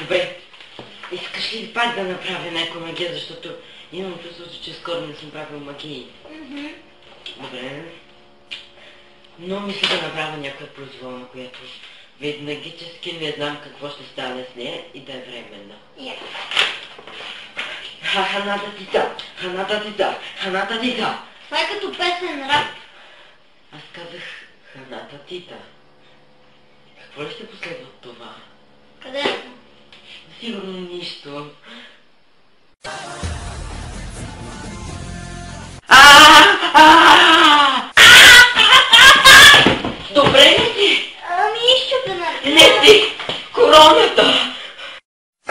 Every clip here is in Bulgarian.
Добре, искаш ли пак да направя някоя магия, защото имам чувството, че скоро не съм правил магии. Добре. Но мисля да направя някоя произволна, която веднагически не знам какво ще стане с нея и да е временна. Ханата тита, ханата тита, ханата тита. Това е като песен рап. Аз казах ханата тита. Какво ли ще последва от това? Къде? Сигурно нищо. Добре ли си? Ами изчупена. Не си! Короната!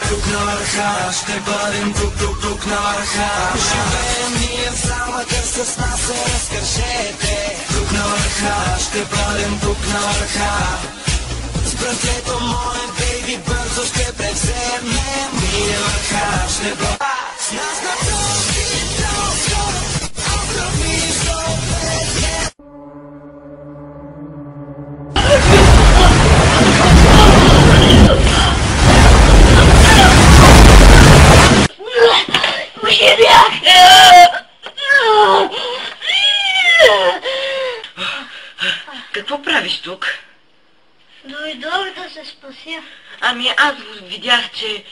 Тук на върха, ще бъдем тук на върха. Живеем ние в замъка, с нас се разкажете. Тук на върха, ще бъдем тук на върха. С братлето мое, бейби, бързо ще превземем. Ние върха, ще бъдем с нас на този телескоп. Огромни изобретения. Какво правиш тук? Дойдох да се спася. Ами аз видях, че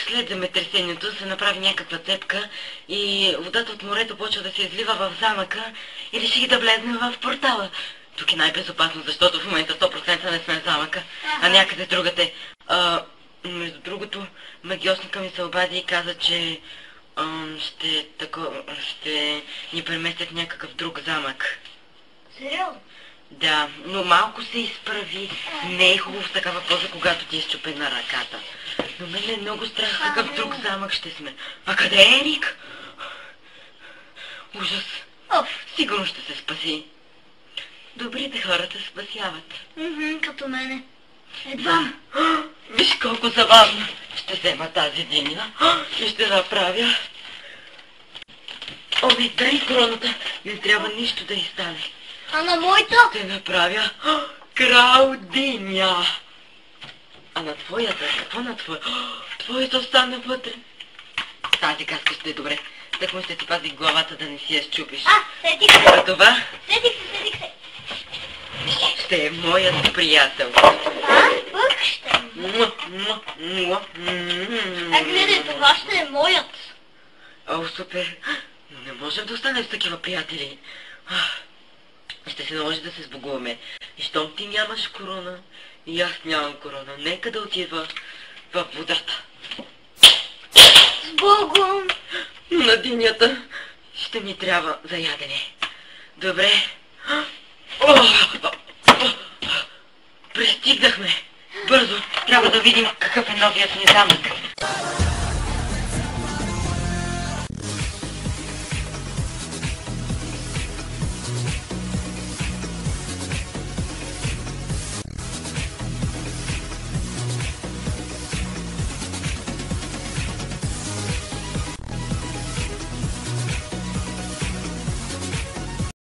след земетресението се направи някаква цепка и водата от морето почва да се излива в замъка и реших да влезем в портала. Тук е най-безопасно, защото в момента 100% не сме в замъка, а някъде другаде. Между другото, магиосника ми се обади и каза, че ще ни преместят някакъв друг замък. Сериозно? Да, но малко се изправи. Не е хубаво в такава поза, когато ти е счупена ръката. Но мен е много страх, какъв друг замък ще сме. А къде е Ерик? Ужас. Сигурно ще се спаси. Добрите хора се спасяват. Като мене. Едва. Виж колко забавно. Ще взема тази диня и ще направя. Ами, дай короната. Не трябва нищо да й стане. А на моята? Ще направя крал диня. А на твоята? Какво на твоята? Твоята остана вътре. Тази каска ще е добре. Так му ще ти пази главата да не си я счупиш. Сетих се. А това Сетих се. ще е моят приятел. Пък ще е. Гледай, това ще е моят. О, супер. Но не можем да останем с такива приятели. Ще се наложи да се сбогуваме. И щом ти нямаш корона, и аз нямам корона. Нека да отида в водата. С Богом! На динята ще ми трябва за ядене. Добре. Пристигнахме. Бързо, трябва да видим какъв е новият ни замък.